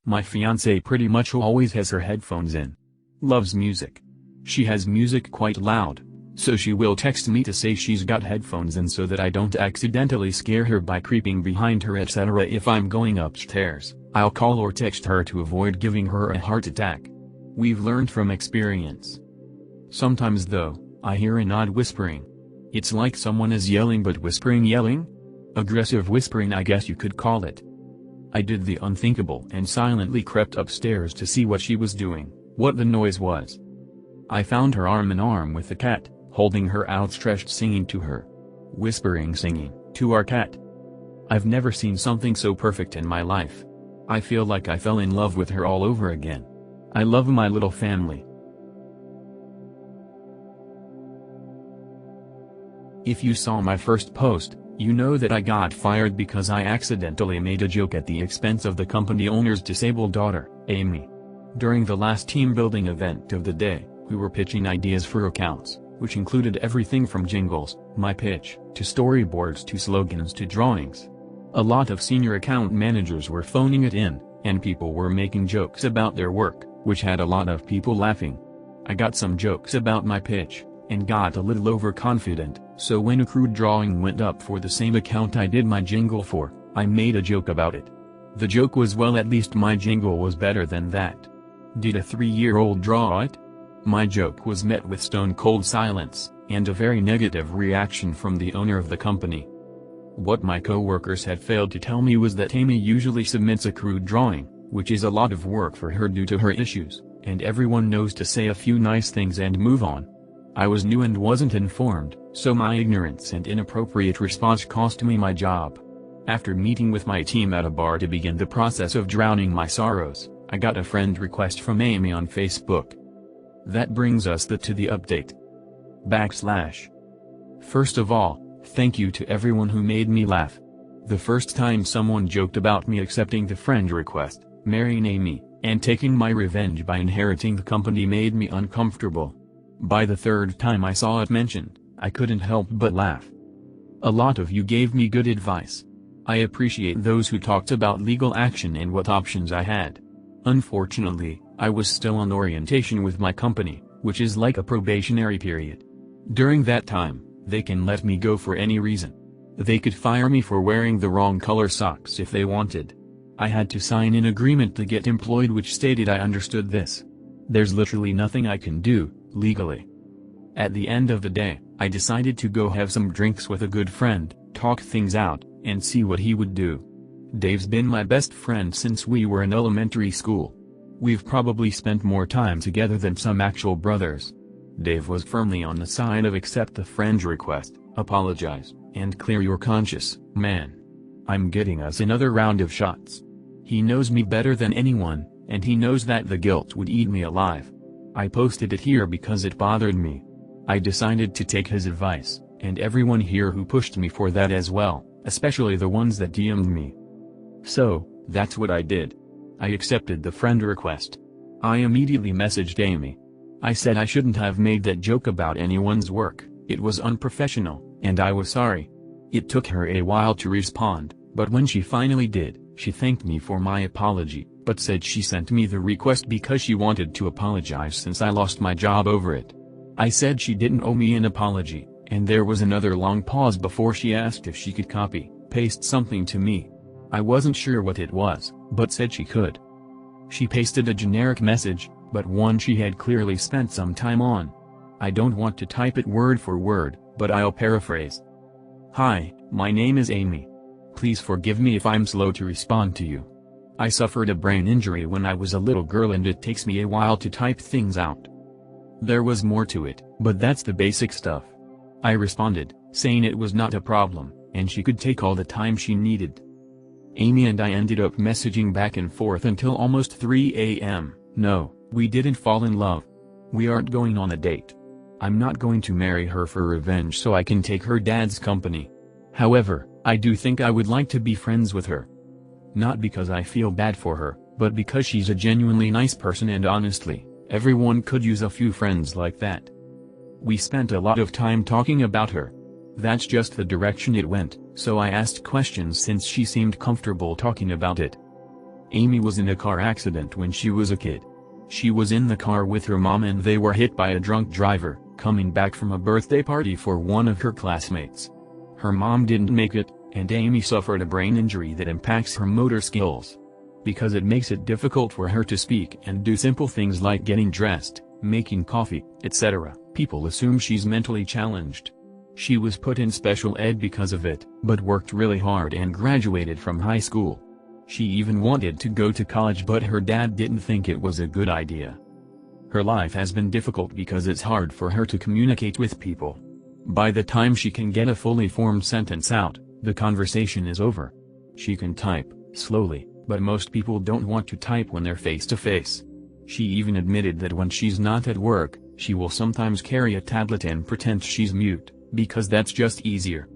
My fiancée pretty much always has her headphones in. Loves music. She has music quite loud, so she will text me to say she's got headphones in so that I don't accidentally scare her by creeping behind her, etc. If I'm going upstairs, I'll call or text her to avoid giving her a heart attack. We've learned from experience. Sometimes though, I hear an odd whispering. It's like someone is yelling but yelling? Aggressive whispering, I guess you could call it. I did the unthinkable and silently crept upstairs to see what she was doing, what the noise was. I found her arm in arm with the cat, holding her outstretched, singing to her. Singing to our cat. I've never seen something so perfect in my life. I feel like I fell in love with her all over again. I love my little family. If you saw my first post, you know that I got fired because I accidentally made a joke at the expense of the company owner's disabled daughter, Amy. During the last team building event of the day, we were pitching ideas for accounts, which included everything from jingles, my pitch, to storyboards to slogans to drawings. A lot of senior account managers were phoning it in, and people were making jokes about their work, which had a lot of people laughing. I got some jokes about my pitch, and got a little overconfident, so when a crude drawing went up for the same account I did my jingle for, I made a joke about it. The joke was, well, at least my jingle was better than that. Did a 3-year-old draw it? My joke was met with stone-cold silence, and a very negative reaction from the owner of the company. What my co-workers had failed to tell me was that Amy usually submits a crude drawing, which is a lot of work for her due to her issues, and everyone knows to say a few nice things and move on. I was new and wasn't informed, so my ignorance and inappropriate response cost me my job. After meeting with my team at a bar to begin the process of drowning my sorrows, I got a friend request from Amy on Facebook. That brings us to the update. First of all, thank you to everyone who made me laugh. The first time someone joked about me accepting the friend request, marrying Amy, and taking my revenge by inheriting the company made me uncomfortable. By the third time I saw it mentioned, I couldn't help but laugh. A lot of you gave me good advice. I appreciate those who talked about legal action and what options I had. Unfortunately, I was still on orientation with my company, which is like a probationary period. During that time, they can let me go for any reason. They could fire me for wearing the wrong color socks if they wanted. I had to sign an agreement to get employed which stated I understood this. There's literally nothing I can do, legally. At the end of the day, I decided to go have some drinks with a good friend, talk things out, and see what he would do. Dave's been my best friend since we were in elementary school. We've probably spent more time together than some actual brothers. Dave was firmly on the side of accept the friend request, apologize, and clear your conscience, man. I'm getting us another round of shots. He knows me better than anyone, and he knows that the guilt would eat me alive. I posted it here because it bothered me. I decided to take his advice, and everyone here who pushed me for that as well, especially the ones that DM'd me. So, that's what I did. I accepted the friend request. I immediately messaged Amy. I said I shouldn't have made that joke about anyone's work, it was unprofessional, and I was sorry. It took her a while to respond, but when she finally did, she thanked me for my apology, but said she sent me the request because she wanted to apologize since I lost my job over it. I said she didn't owe me an apology, and there was another long pause before she asked if she could paste something to me. I wasn't sure what it was, but said she could. She pasted a generic message, but one she had clearly spent some time on. I don't want to type it word for word, but I'll paraphrase. Hi, my name is Amy. Please forgive me if I'm slow to respond to you. I suffered a brain injury when I was a little girl and it takes me a while to type things out. There was more to it, but that's the basic stuff. I responded, saying it was not a problem, and she could take all the time she needed. Amy and I ended up messaging back and forth until almost 3 a.m. No, we didn't fall in love. We aren't going on a date. I'm not going to marry her for revenge so I can take her dad's company. However, I do think I would like to be friends with her. Not because I feel bad for her, but because she's a genuinely nice person and honestly, everyone could use a few friends like that. We spent a lot of time talking about her. That's just the direction it went, so I asked questions since she seemed comfortable talking about it. Amy was in a car accident when she was a kid. She was in the car with her mom and they were hit by a drunk driver, coming back from a birthday party for one of her classmates. Her mom didn't make it, and Amy suffered a brain injury that impacts her motor skills. Because it makes it difficult for her to speak and do simple things like getting dressed, making coffee, etc., people assume she's mentally challenged. She was put in special ed because of it, but worked really hard and graduated from high school. She even wanted to go to college, but her dad didn't think it was a good idea. Her life has been difficult because it's hard for her to communicate with people. By the time she can get a fully formed sentence out, the conversation is over. She can type, slowly, but most people don't want to type when they're face to face. She even admitted that when she's not at work, she will sometimes carry a tablet and pretend she's mute, because that's just easier.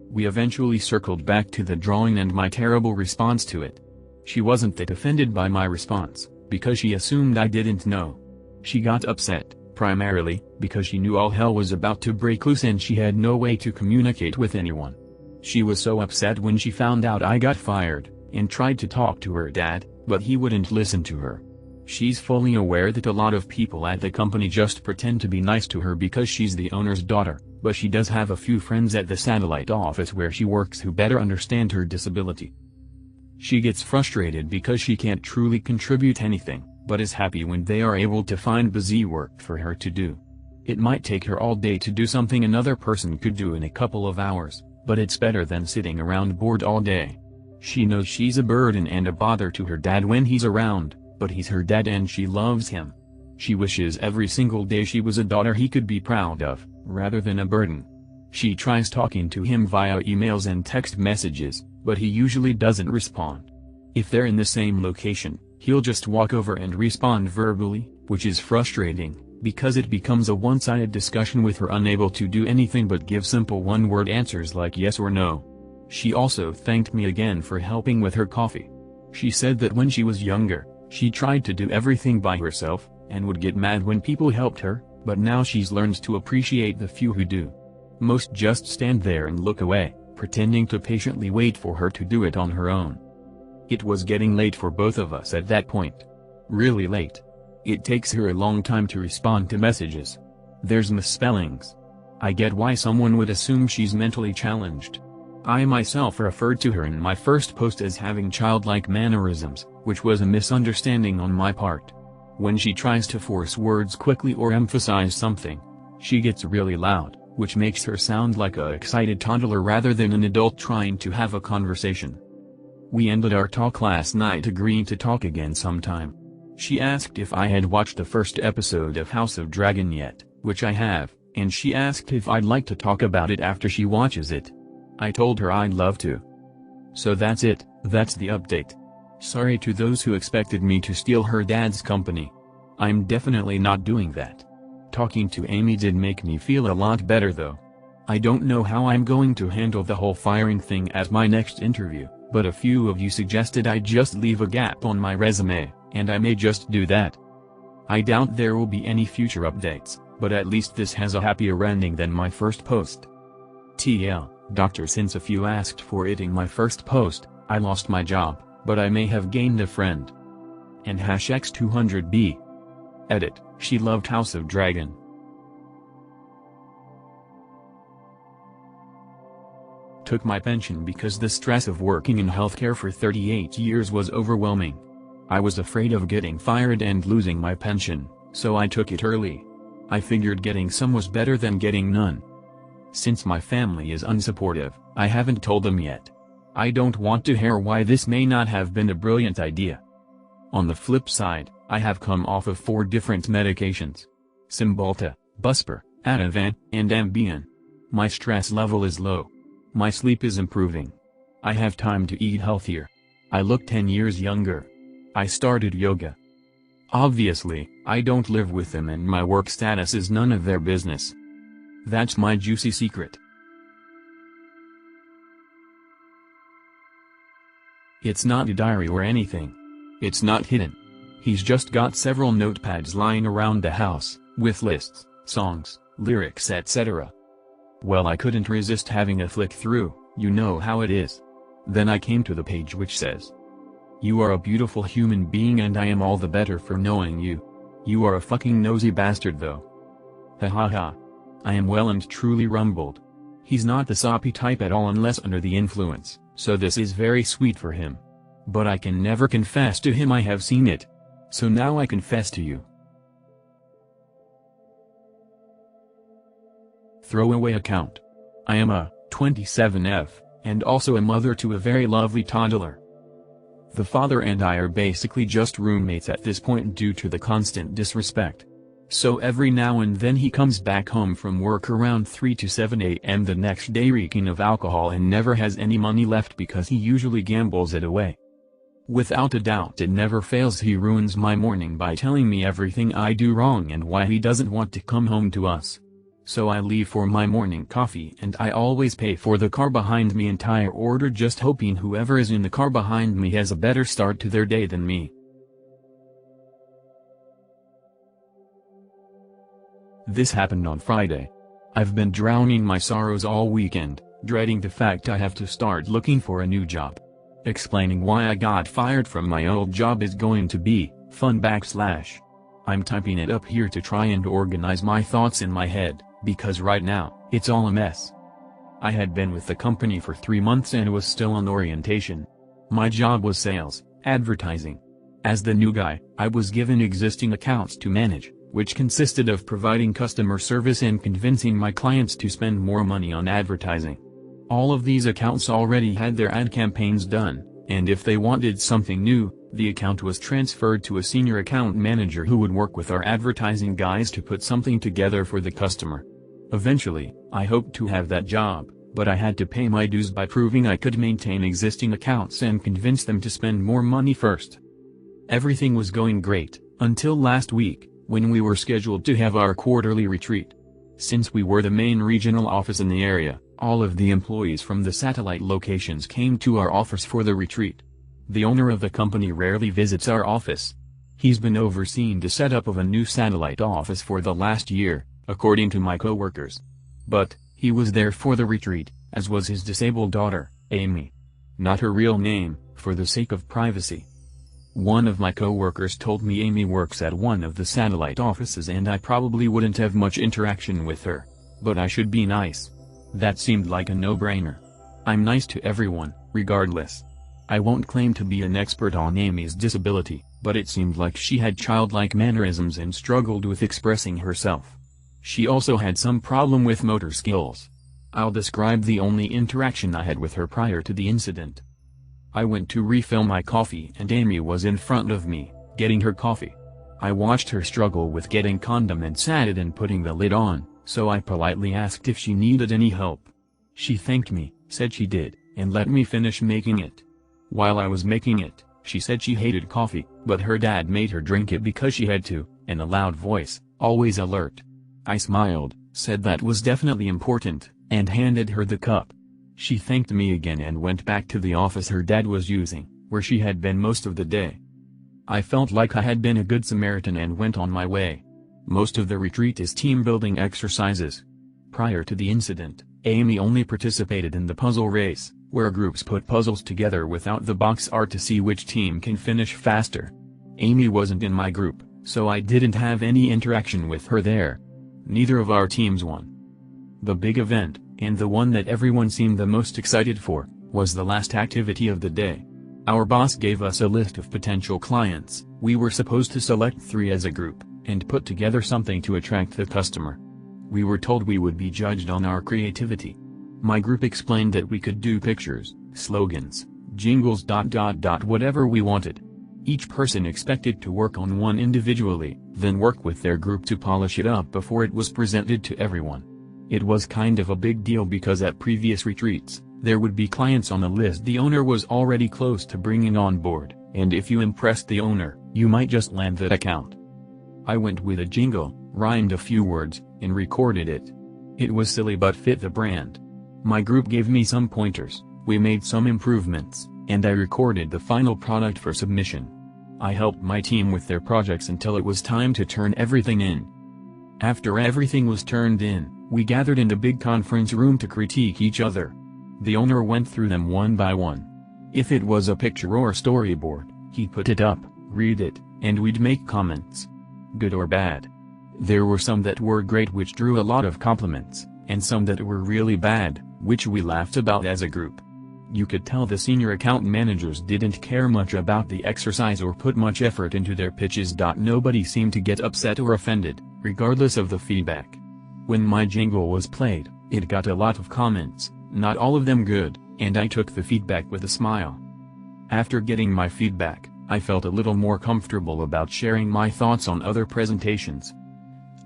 We eventually circled back to the drawing and my terrible response to it. She wasn't that offended by my response, because she assumed I didn't know. She got upset, primarily, because she knew all hell was about to break loose and she had no way to communicate with anyone. She was so upset when she found out I got fired, and tried to talk to her dad, but he wouldn't listen to her. She's fully aware that a lot of people at the company just pretend to be nice to her because she's the owner's daughter, but she does have a few friends at the satellite office where she works who better understand her disability. She gets frustrated because she can't truly contribute anything, but is happy when they are able to find busy work for her to do. It might take her all day to do something another person could do in a couple of hours, but it's better than sitting around bored all day. She knows she's a burden and a bother to her dad when he's around, but he's her dad and she loves him. She wishes every single day she was a daughter he could be proud of, rather than a burden. She tries talking to him via emails and text messages, but he usually doesn't respond. If they're in the same location, he'll just walk over and respond verbally, which is frustrating, because it becomes a one-sided discussion with her unable to do anything but give simple one-word answers like yes or no. She also thanked me again for helping with her coffee. She said that when she was younger, she tried to do everything by herself, and would get mad when people helped her, but now she's learned to appreciate the few who do. Most just stand there and look away, pretending to patiently wait for her to do it on her own. It was getting late for both of us at that point. Really late. It takes her a long time to respond to messages. There's misspellings. I get why someone would assume she's mentally challenged. I myself referred to her in my first post as having childlike mannerisms, which was a misunderstanding on my part. When she tries to force words quickly or emphasize something, she gets really loud, which makes her sound like a excited toddler rather than an adult trying to have a conversation. We ended our talk last night agreeing to talk again sometime. She asked if I had watched the first episode of House of Dragon yet, which I have, and she asked if I'd like to talk about it after she watches it. I told her I'd love to. So that's it, that's the update. Sorry to those who expected me to steal her dad's company. I'm definitely not doing that. Talking to Amy did make me feel a lot better though. I don't know how I'm going to handle the whole firing thing at my next interview, but a few of you suggested I just leave a gap on my resume, and I may just do that. I doubt there will be any future updates, but at least this has a happier ending than my first post. TL, Doctor, since a few asked for it in my first post, I lost my job, but I may have gained a friend. And #X200B. Edit, she loved House of Dragon. Took my pension because the stress of working in healthcare for 38 years was overwhelming. I was afraid of getting fired and losing my pension, so I took it early. I figured getting some was better than getting none. Since my family is unsupportive, I haven't told them yet. I don't want to hear why this may not have been a brilliant idea. On the flip side, I have come off of 4 different medications: Cymbalta, Buspar, Ativan, and Ambien. My stress level is low. My sleep is improving. I have time to eat healthier. I look 10 years younger. I started yoga. Obviously, I don't live with them and my work status is none of their business. That's my juicy secret. It's not a diary or anything. It's not hidden. He's just got several notepads lying around the house, with lists, songs, lyrics, etc. Well, I couldn't resist having a flick through, you know how it is. Then I came to the page which says, You are a beautiful human being and I am all the better for knowing you. You are a fucking nosy bastard though. Ha ha ha. I am well and truly rumbled. He's not the soppy type at all unless under the influence, so this is very sweet for him. But I can never confess to him I have seen it. So now I confess to you. Throwaway account. I am a 27F, and also a mother to a very lovely toddler. The father and I are basically just roommates at this point due to the constant disrespect. So every now and then he comes back home from work around 3 to 7 a.m. the next day reeking of alcohol and never has any money left because he usually gambles it away. Without a doubt it never fails, he ruins my morning by telling me everything I do wrong and why he doesn't want to come home to us. So I leave for my morning coffee and I always pay for the car behind me entire order, just hoping whoever is in the car behind me has a better start to their day than me. This happened on Friday. I've been drowning my sorrows all weekend, dreading the fact I have to start looking for a new job. Explaining why I got fired from my old job is going to be fun / I'm typing it up here to try and organize my thoughts in my head, because right now, it's all a mess. I had been with the company for 3 months and was still on orientation. My job was sales, advertising. As the new guy, I was given existing accounts to manage, which consisted of providing customer service and convincing my clients to spend more money on advertising. All of these accounts already had their ad campaigns done, and if they wanted something new, the account was transferred to a senior account manager who would work with our advertising guys to put something together for the customer. Eventually, I hoped to have that job, but I had to pay my dues by proving I could maintain existing accounts and convince them to spend more money first. Everything was going great, until last week, when we were scheduled to have our quarterly retreat. Since we were the main regional office in the area, all of the employees from the satellite locations came to our office for the retreat. The owner of the company rarely visits our office. He's been overseeing the setup of a new satellite office for the last year, according to my coworkers. But, he was there for the retreat, as was his disabled daughter, Amy. Not her real name, for the sake of privacy. One of my coworkers told me Amy works at one of the satellite offices and I probably wouldn't have much interaction with her. But I should be nice. That seemed like a no-brainer. I'm nice to everyone, regardless. I won't claim to be an expert on Amy's disability, but it seemed like she had childlike mannerisms and struggled with expressing herself. She also had some problem with motor skills. I'll describe the only interaction I had with her prior to the incident. I went to refill my coffee and Amy was in front of me, getting her coffee. I watched her struggle with getting condiments added and putting the lid on, so I politely asked if she needed any help. She thanked me, said she did, and let me finish making it. While I was making it, she said she hated coffee, but her dad made her drink it because she had to, in a loud voice, always alert. I smiled, said that was definitely important, and handed her the cup. She thanked me again and went back to the office her dad was using, where she had been most of the day. I felt like I had been a good Samaritan and went on my way. Most of the retreat is team-building exercises. Prior to the incident, Amy only participated in the puzzle race, where groups put puzzles together without the box art to see which team can finish faster. Amy wasn't in my group, so I didn't have any interaction with her there. Neither of our teams won. The big event, and the one that everyone seemed the most excited for, was the last activity of the day. Our boss gave us a list of potential clients. We were supposed to select 3 as a group, and put together something to attract the customer. We were told we would be judged on our creativity. My group explained that we could do pictures, slogans, jingles ... whatever we wanted. Each person expected to work on one individually, then work with their group to polish it up before it was presented to everyone. It was kind of a big deal because at previous retreats, there would be clients on the list the owner was already close to bringing on board, and if you impressed the owner, you might just land that account. I went with a jingle, rhymed a few words, and recorded it. It was silly but fit the brand. My group gave me some pointers, we made some improvements, and I recorded the final product for submission. I helped my team with their projects until it was time to turn everything in. After everything was turned in, we gathered in a big conference room to critique each other. The owner went through them one by one. If it was a picture or storyboard, He'd put it up, read it, and we'd make comments. Good or bad. There were some that were great which drew a lot of compliments, and some that were really bad, which we laughed about as a group. You could tell the senior account managers didn't care much about the exercise or put much effort into their pitches. Nobody seemed to get upset or offended, regardless of the feedback. When my jingle was played, it got a lot of comments, not all of them good, and I took the feedback with a smile. After getting my feedback, I felt a little more comfortable about sharing my thoughts on other presentations.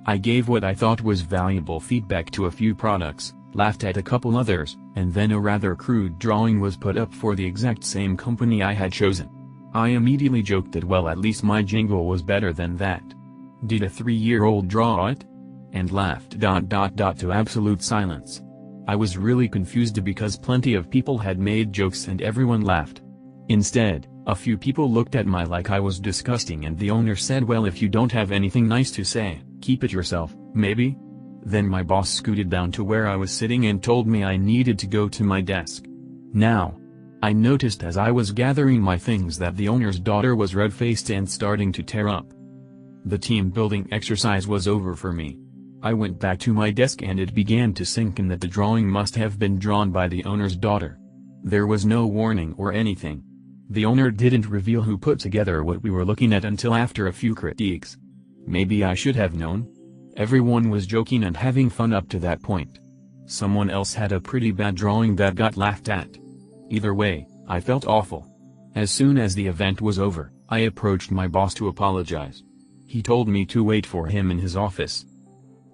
I gave what I thought was valuable feedback to a few products, laughed at a couple others, and then a rather crude drawing was put up for the exact same company I had chosen. I immediately joked that well, at least my jingle was better than that. Did a 3-year-old draw it? And laughed. To absolute silence. I was really confused because plenty of people had made jokes and everyone laughed. Instead, a few people looked at me like I was disgusting, and the owner said, well, if you don't have anything nice to say, keep it yourself, maybe? Then my boss scooted down to where I was sitting and told me I needed to go to my desk. Now, I noticed as I was gathering my things that the owner's daughter was red-faced and starting to tear up. The team building exercise was over for me. I went back to my desk and it began to sink in that the drawing must have been drawn by the owner's daughter. There was no warning or anything. The owner didn't reveal who put together what we were looking at until after a few critiques. Maybe I should have known? Everyone was joking and having fun up to that point. Someone else had a pretty bad drawing that got laughed at. Either way, I felt awful. As soon as the event was over, I approached my boss to apologize. He told me to wait for him in his office.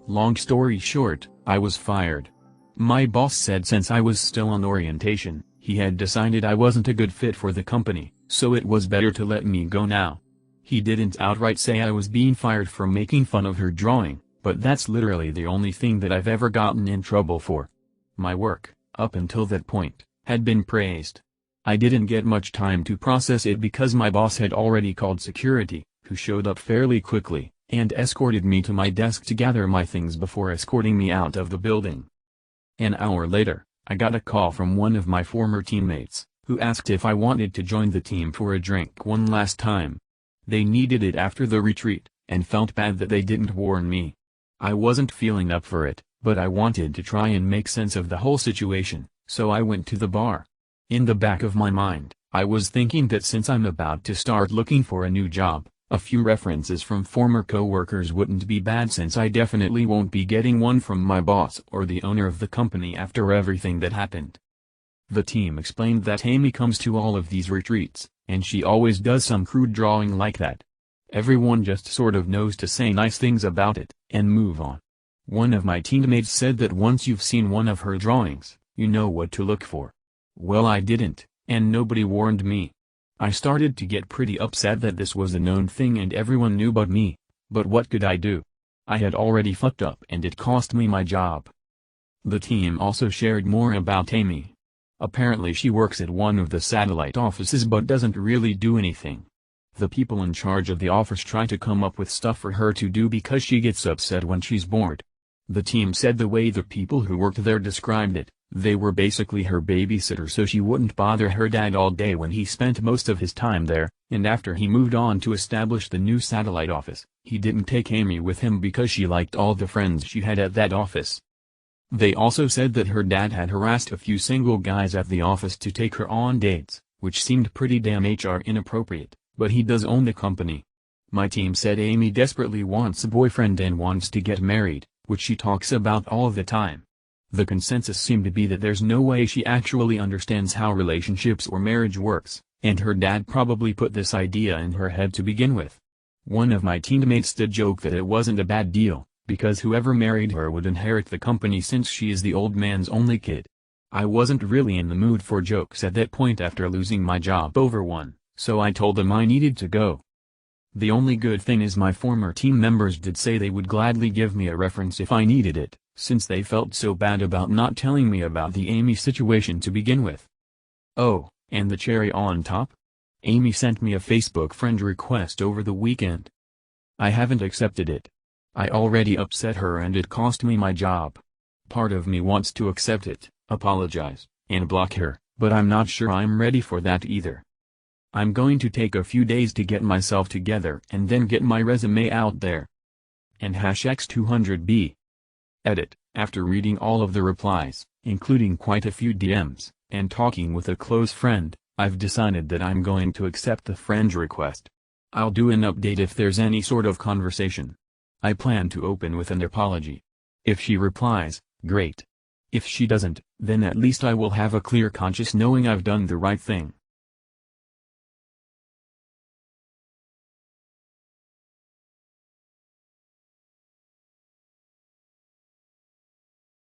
Long story short, I was fired. My boss said since I was still on orientation, he had decided I wasn't a good fit for the company, so it was better to let me go now. He didn't outright say I was being fired for making fun of her drawing, but that's literally the only thing that I've ever gotten in trouble for. My work, up until that point, had been praised. I didn't get much time to process it because my boss had already called security, who showed up fairly quickly, and escorted me to my desk to gather my things before escorting me out of the building. An hour later, I got a call from one of my former teammates, who asked if I wanted to join the team for a drink one last time. They needed it after the retreat, and felt bad that they didn't warn me. I wasn't feeling up for it, but I wanted to try and make sense of the whole situation, so I went to the bar. In the back of my mind, I was thinking that since I'm about to start looking for a new job, a few references from former co-workers wouldn't be bad, since I definitely won't be getting one from my boss or the owner of the company after everything that happened. The team explained that Amy comes to all of these retreats, and she always does some crude drawing like that. Everyone just sort of knows to say nice things about it, and move on. One of my teammates said that once you've seen one of her drawings, you know what to look for. Well, I didn't, and nobody warned me. I started to get pretty upset that this was a known thing and everyone knew but me. But what could I do? I had already fucked up and it cost me my job. The team also shared more about Amy. Apparently she works at one of the satellite offices but doesn't really do anything. The people in charge of the office try to come up with stuff for her to do because she gets upset when she's bored. The team said the way the people who worked there described it, they were basically her babysitter so she wouldn't bother her dad all day when he spent most of his time there, and after he moved on to establish the new satellite office, he didn't take Amy with him because she liked all the friends she had at that office. They also said that her dad had harassed a few single guys at the office to take her on dates, which seemed pretty damn HR inappropriate, but he does own the company. My team said Amy desperately wants a boyfriend and wants to get married, which she talks about all the time. The consensus seemed to be that there's no way she actually understands how relationships or marriage works, and her dad probably put this idea in her head to begin with. One of my teammates did joke that it wasn't a bad deal, because whoever married her would inherit the company since she is the old man's only kid. I wasn't really in the mood for jokes at that point after losing my job over one, so I told them I needed to go. The only good thing is my former team members did say they would gladly give me a reference if I needed it, since they felt so bad about not telling me about the Amy situation to begin with. Oh, and the cherry on top? Amy sent me a Facebook friend request over the weekend. I haven't accepted it. I already upset her and it cost me my job. Part of me wants to accept it, apologize, and block her, but I'm not sure I'm ready for that either. I'm going to take a few days to get myself together and then get my resume out there. And #X200B. Edit. After reading all of the replies, including quite a few DMs, and talking with a close friend, I've decided that I'm going to accept the friend request. I'll do an update if there's any sort of conversation. I plan to open with an apology. If she replies, great. If she doesn't, then at least I will have a clear conscience knowing I've done the right thing.